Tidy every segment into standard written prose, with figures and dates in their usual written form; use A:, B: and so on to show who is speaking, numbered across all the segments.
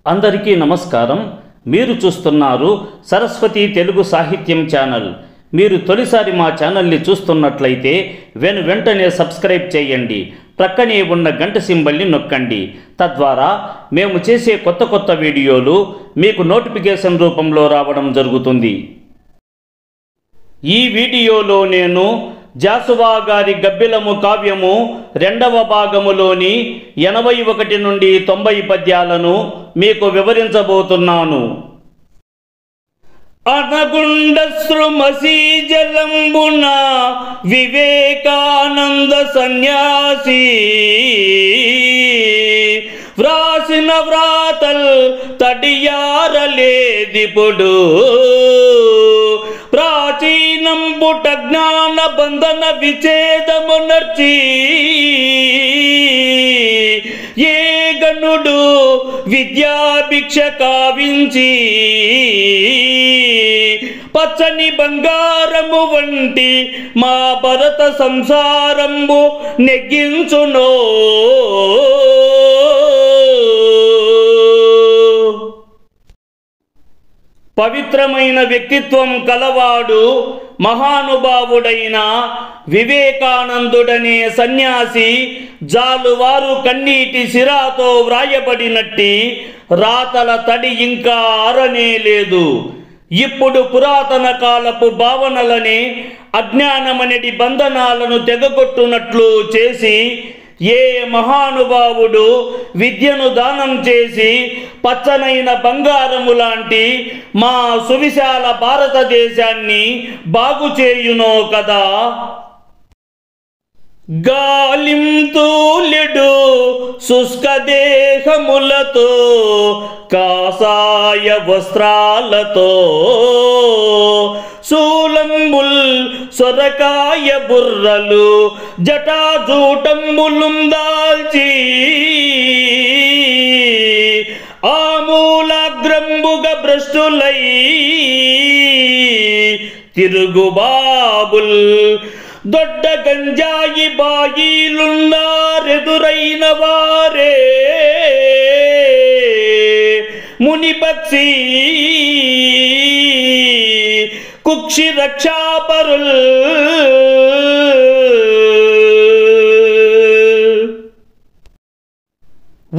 A: అందరికీ నమస్కారం. మీరు చూస్తున్నారు సరస్వతి తెలుగు సాహిత్యం ఛానల్. మీరు తొలిసారి మా ఛానల్ని చూస్తున్నట్లయితే వెంటనే సబ్స్క్రైబ్ చేయండి. ప్రక్కనే ఉన్న గంట సింబల్ని నొక్కండి. తద్వారా మేము చేసే కొత్త వీడియోలు మీకు నోటిఫికేషన్ రూపంలో రావడం జరుగుతుంది. ఈ వీడియోలో నేను జాసువా గారి గబ్బిలము కావ్యము 2వ భాగములోని 81 నుండి 90 పద్యాలను మీకు వివరించబోతున్నాను. అనగుండశ్రుమసి జలంబున వివేకానంద సన్యాసి వ్రాసిన వ్రాతల్ తడియారలేదిపుడు ప్రాచీనంబుట జ్ఞాన బంధన విఛేదమునర్చి ఏ గనుడు విద్యాభిక్ష కావించి పచ్చని బంగారము వంటి మా భరత సంసారంబు నెగ్గించునో పవిత్రమైన వ్యక్తిత్వం కలవాడు మహానుభావుడైన వివేకానందుడనే సన్యాసి జాలువారు కన్నీటి సిరాతో వ్రాయబడినట్టి రాతల తడి ఇంకా ఆరనే లేదు. ఇప్పుడు పురాతన కాలపు భావనలని అజ్ఞానమనటి బంధనాలను తెగగొట్టునట్లు చేసి ఏ మహానుభావుడు విద్యను దానం చేసి పచ్చనైన బంగారము లాంటి మా సువిశాల భారతదేశాన్ని బాగు చేయునో కదా. గాలింతూలెడు శుష్క దేహములతో కాసాయ వస్త్రాలతో శూలంబుల్ సొరకాయ బుర్రలు జటాజూటంబులుం దాల్చి ఆమూలాగ్రంబుగ భ్రష్టులై తిరుగుబాబుల్ దొడ్డ గంజాయి బాయిలున్నారెదురైన వారే మునిపక్షి కుక్షి రక్షాపరుల్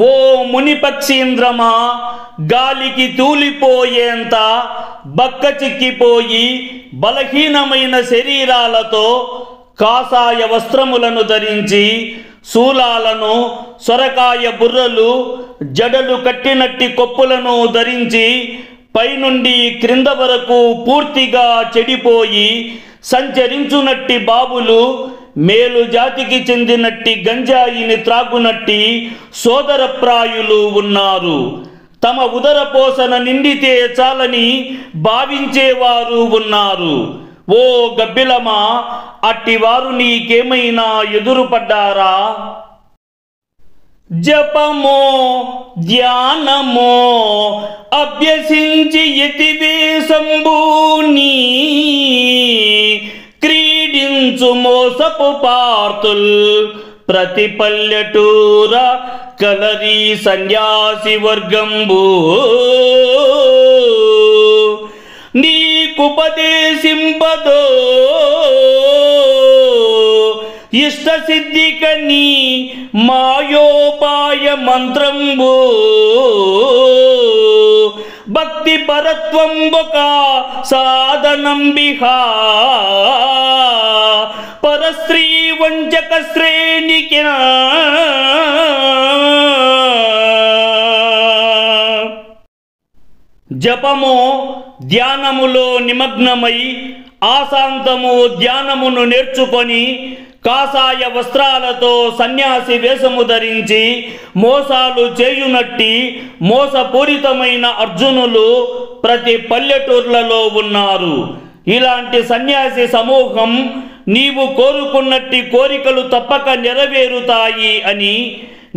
A: ఓ మునిపక్షీంద్రమా, గాలికి తూలిపోయేంత బక్క చిక్కిపోయి బలహీనమైన శరీరాలతో కాషాయ వస్త్రములను ధరించి శూలాలను సొరకాయ బుర్రలు జడలు కట్టినట్టి కొప్పులను ధరించి పైనుండి క్రింద వరకు పూర్తిగా చెడిపోయి సంచరించునట్టి బాబులు మేలు జాతికి చెందినట్టి గంజాయిని త్రాగునట్టి సోదరప్రాయులు ఉన్నారు. తమ ఉదర పోషణ నిండితే చాలని భావించేవారు ఉన్నారు. ఓ గబ్బిలమా, అట్టివారు నీకేమైనా ఎదురుపడ్డారా? జపమో ధ్యానమో అభ్యసించి యతివేశంబూని క్రీడించు మోసపు పార్తుల్ ప్రతి పల్లెటూర కలరీ సన్యాసి వర్గంబు నీకుపదేశింపదో ఇష్ట సిద్ధికని మాయోపాయ మంత్రంబు భక్తి పరత్వంబొక సాధనంబిహా పరస్త్రీ వంచక శ్రేణికి జపము ధ్యానములో నిమగ్నమై ఆశాంతము ధ్యానమును నేర్చుకొని కాషాయ వస్త్రాలతో సన్యాసి వేషము ధరించి మోసాలు చేయునట్టి మోసపూరితమైన అర్జునులు ప్రతి పల్లెటూర్లలో ఉన్నారు. ఇలాంటి సన్యాసి సమూహం నీవు కోరుకున్నట్టి కోరికలు తప్పక నెరవేరుతాయి అని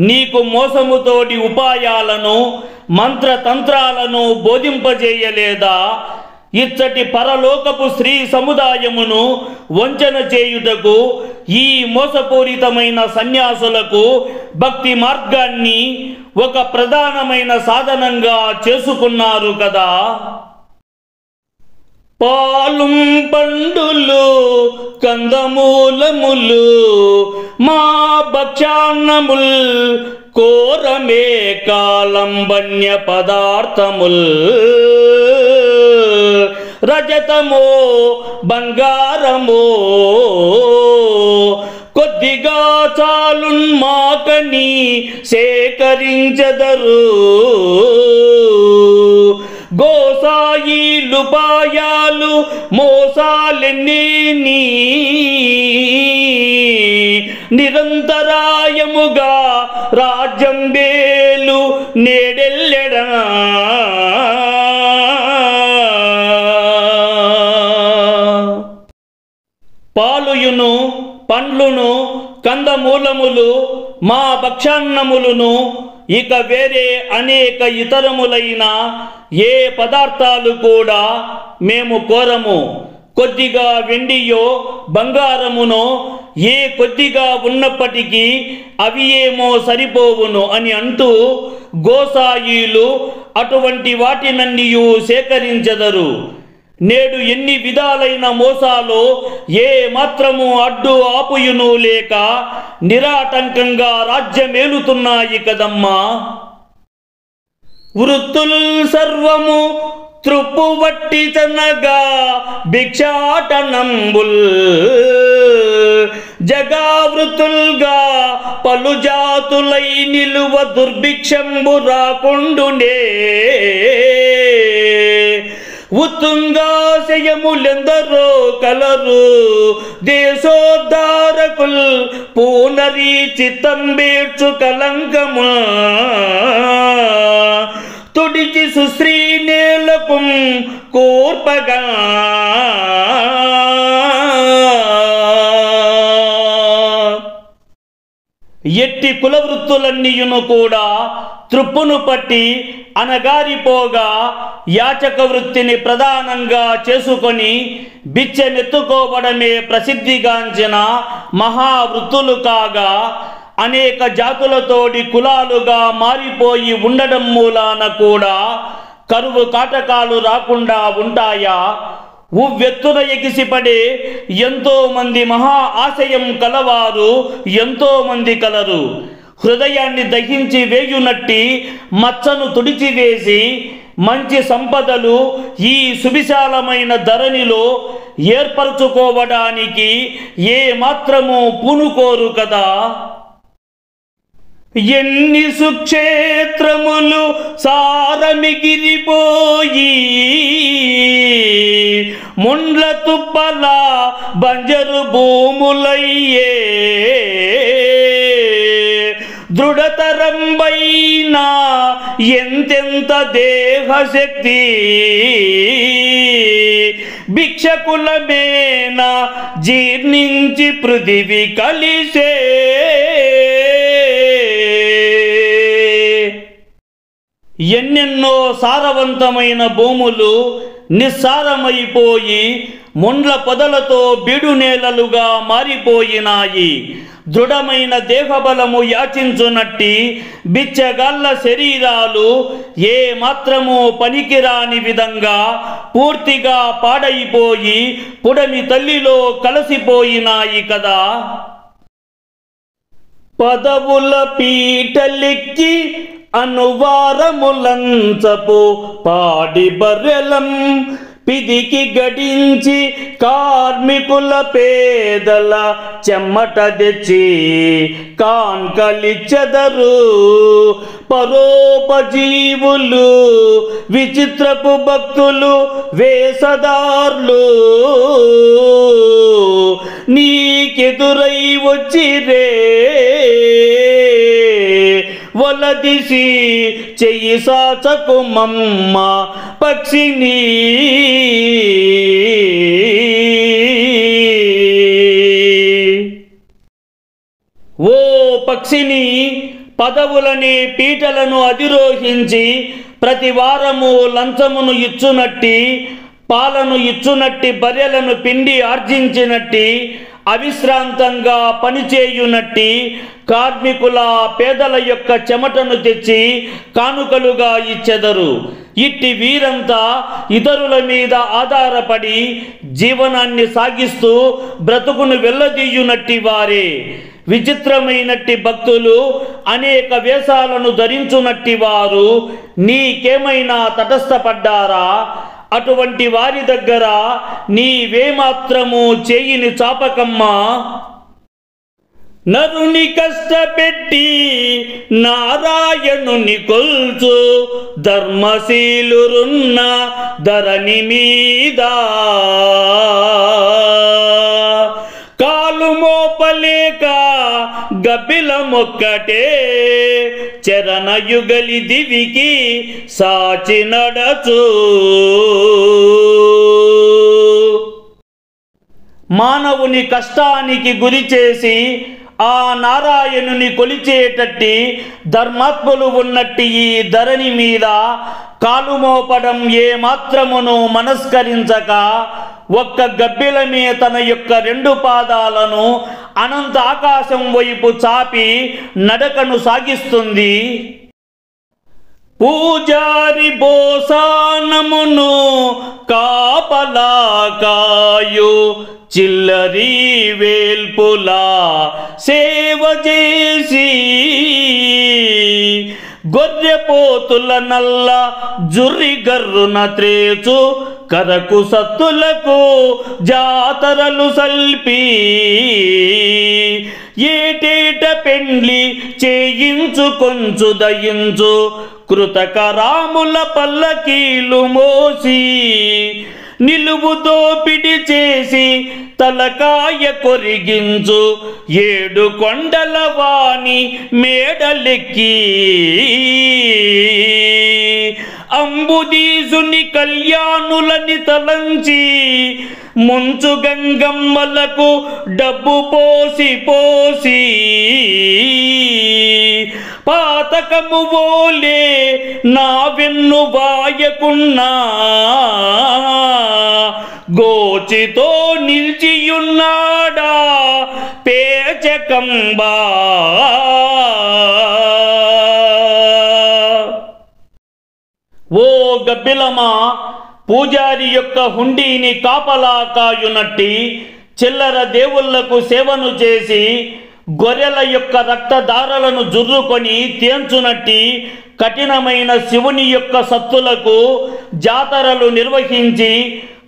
A: నీకు మోసముతోటి ఉపాయాలను మంత్రతంత్రాలను బోధింపజేయలేదా? ఇచ్చటి పరలోకపు స్త్రీ సముదాయమును వంచన చేయుటకు ఈ మోసపూరితమైన సన్యాసులకు భక్తి మార్గాన్ని ఒక ప్రధానమైన సాధనంగా చేసుకున్నారు కదా. పాలు పండులు కందమూలములు మా భక్షాన్నముల్ కోరమే కాలంబన్య పదార్థముల్ రజతమో బంగారమో కొద్దిగా చాలున్మాకని సేకరించెదరు. గోసాయిలు పాయాలు మోసాలెన్నీ నిరంతరాయముగా రాజ్యం బేలు నేడెల్లెడా. పాలుయును పండ్లును కందమూలములు మా భక్షాన్నములను ఇక వేరే అనేక ఇతరములైన ఏ పదార్థాలు కూడా మేము కోరము. కొద్దిగా వెండియో బంగారమునో ఏ కొద్దిగా ఉన్నప్పటికీ అవి ఏమో సరిపోవును అని అంటూ గోసాయిలు అటువంటి వాటినన్నీయు సేకరించెదరు. నేడు ఎన్ని విధాలైన మోసాలు ఏ మాత్రము అడ్డు ఆపుయును లేక నిరాటంకంగా రాజ్యమేలుతున్నాయి కదమ్మా. వృత్తుల్ సర్వము త్రుప్పు వట్టి తనగా భిక్షాటనంబుల్ జగావృతుల్గా పలు జాతులై నిలువ దుర్భిక్షంబు రాకుండునే. ఉత్తుంగాశయములెందరో కలరు దేశోద్ధారకుల్ పూనరీ చిత్తంబేర్చు కలంకము తుడిచి సుశ్రీ నేలకు కోర్పగా. ఎట్టి కులవృత్తులన్నీయును కూడా త్రుప్పును పట్టి అనగారిపోగా యాచక వృత్తిని ప్రధానంగా చేసుకొని బిచ్చమెత్తుకోవడమే ప్రసిద్ధిగాంచిన మహావృత్తులు కాగా అనేక జాతులతోటి కులాలుగా మారిపోయి ఉండడం మూలాన కూడా కరువు కాటకాలు రాకుండా ఉంటాయా? ఉవ్వెత్తున ఎగిసిపడే ఎంతో మంది మహా ఆశయం కలవారు ఎంతో మంది కలరు. హృదయాన్ని దహించి వేయునట్టి మచ్చను తుడిచివేసి మంచి సంపదలు ఈ సువిశాలమైన ధరణిలో ఏర్పరచుకోవడానికి ఏ మాత్రము పూనుకోరు కదా. ఎన్ని సుక్షేత్రములు సారమిగిరిపోయి ముండ్ల తుప్పల బంజరు భూములయ్యే దృఢతరంబైన ఎంతెంత దేహశక్తి భిక్షకులమేన జీర్ణించి పృథివి కలిసే. ఎన్నెన్నో సారవంతమైన భూములు నిస్సారమైపోయి ముండ్ల పొదలతో బీడు నేలలుగా మారిపోయినాయి. దృఢమైన దేహబలము యాచించునట్టి బిచ్చగాళ్ళ శరీరాలు ఏ మాత్రము పనికిరాని విధంగా పూర్తిగా పాడైపోయి పుడమి తల్లిలో కలసిపోయినాయి కదా. పదవుల పీటలెక్కి అనువారములంచపు పాడి బర్రెలం పిదికి గడించి కార్మికుల పేదల చెమ్మట తెచ్చి కాన్కలిచ్చెదరు. పరోపజీవులు విచిత్రపు భక్తులు వేషధార్లు నీకెదురై వచ్చిరే వలదిసి చెయ్యి సాచకు మమ్మ పక్షిని. ఓ పక్షిని, పదవులని పీటలను అధిరోహించి ప్రతి వారము లంచమును ఇచ్చునట్టి పాలను ఇచ్చునట్టి బర్రెలను పిండి ఆర్జించినట్టి అవిశ్రాంతంగా పనిచేయునట్టి కార్మికుల పేదల యొక్క చెమటను తెచ్చి కానుకలుగా ఇచ్చెదరు. ఇట్టి వీరంతా ఇతరుల మీద ఆధారపడి జీవనాన్ని సాగిస్తూ బ్రతుకును వెళ్ళదీయునట్టి వారే. విచిత్రమైనట్టి భక్తులు, అనేక వేషాలను ధరించునట్టి వారు నీకేమైనా తటస్థపడ్డారా? అటువంటి వారి దగ్గర నీవేమాత్రము చేయిని చాపకమ్మా. నరుని కష్టపెట్టి నారాయణుని కొల్చు ధర్మశీలురున్న ధరణి మీద కాలు మోపలేక గబ్బిలమొక్కటే చరణయుగలి దివికి సాచి నడచు. మానవుని కష్టానికి గురి చేసి ఆ నారాయణుని కొలిచేటట్టి ధర్మాత్ములు ఉన్నట్టి ఈ ధరణి మీద కాలు మోపడం ఏమాత్రమును మనస్కరించక ఒక్క గబ్బిలమే తన యొక్క 2 పాదాలను అనంత ఆకాశం వైపు చాపి నడకను సాగిస్తుంది. పూజారి బోసానమును కాపలాకాయు చిల్లరి వేల్పులా సేవ చేసి గొర్రెపోతుల నల్ల జుర్రి గర్రున త్రేచు కరకు సత్తులకు జాతరలు సల్పి ఏటేట పెండ్లి చేయించు కొంచు దయించు కృతకరాముల పల్లకీలు మోసి నిలువు దోపిడి చేసి తలకాయ కొరిగించు 7 కొండల వాణి మేడలెక్కి అంబుదీసుని కళ్యాణులని తలంచి ముంచు గంగమ్మలకు డబ్బు పోసి పోసి పాతకము ఓలే నా వెన్ను వాయకున్నా గోచితో నిలిచియున్నాడా పేచకంబా. ఓ గబ్బిలమా, పూజారి యొక్క హుండీని కాపలా కాయునట్టి చిల్లర దేవుళ్లకు సేవను చేసి గొర్రెల యొక్క రక్తధారలను జుర్రుకొని తేంచునట్టి కఠినమైన శివుని యొక్క సత్తులకు జాతరలు నిర్వహించి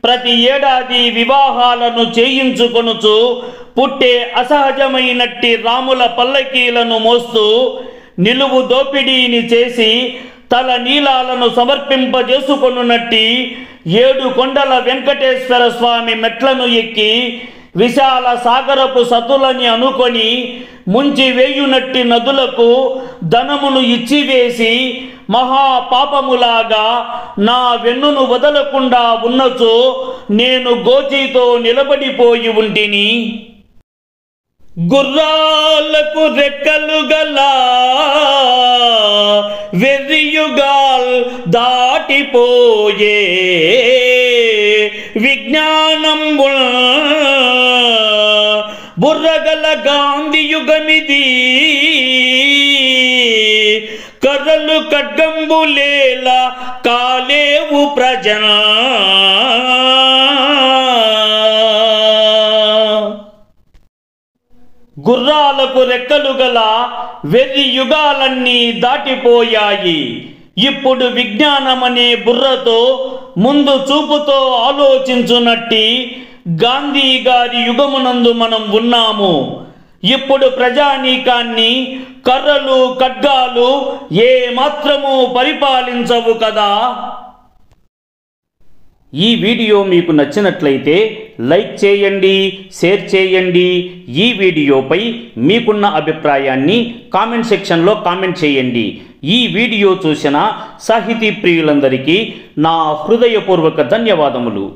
A: ప్రతి ఏడాది వివాహాలను చేయించుకొనుచు పుట్టే అసహజమైనట్టి రాముల పల్లకీలను మోస్తూ నిలువు దోపిడీని చేసి తల నీలాలను సమర్పింపజేసుకొనున్నట్టి 7 కొండల వెంకటేశ్వర స్వామి మెట్లను ఎక్కి విశాల సాగరపు సతులని అనుకొని ముంచి వేయునట్టి నదులకు ధనమును ఇచ్చివేసి మహాపాపములాగా నా వెన్నును వదలకుండా ఉన్నచో నేను గోచితో నిలబడిపోయి ఉంటిని. గుర్రాలకు రెక్కలు గల వెర్రియుగాల్ దాటిపోయే విజ్ఞానంబుల్ బుర్రగల గాంధీ యుగమిది కర్రలు ఖడ్గంబులేలా కాలేవు ప్రజన. గుర్రాలకు రెక్కలు గల వెర్రి యుగాలన్నీ దాటిపోయాయి. ఇప్పుడు విజ్ఞానమనే బుర్రతో ముందు చూపుతో ఆలోచించునట్టి గాంధీ గారి యుగమునందు మనం ఉన్నాము. ఇప్పుడు ప్రజానీకాన్ని కర్రలు ఖడ్గాలు ఏ మాత్రము పరిపాలించవు కదా. ఈ వీడియో మీకు నచ్చినట్లయితే లైక్ చేయండి, షేర్ చేయండి. ఈ వీడియోపై మీకున్న అభిప్రాయాన్ని కామెంట్ సెక్షన్లో కామెంట్ చేయండి. ఈ వీడియో చూసిన సాహితీ ప్రియులందరికీ నా హృదయపూర్వక ధన్యవాదములు.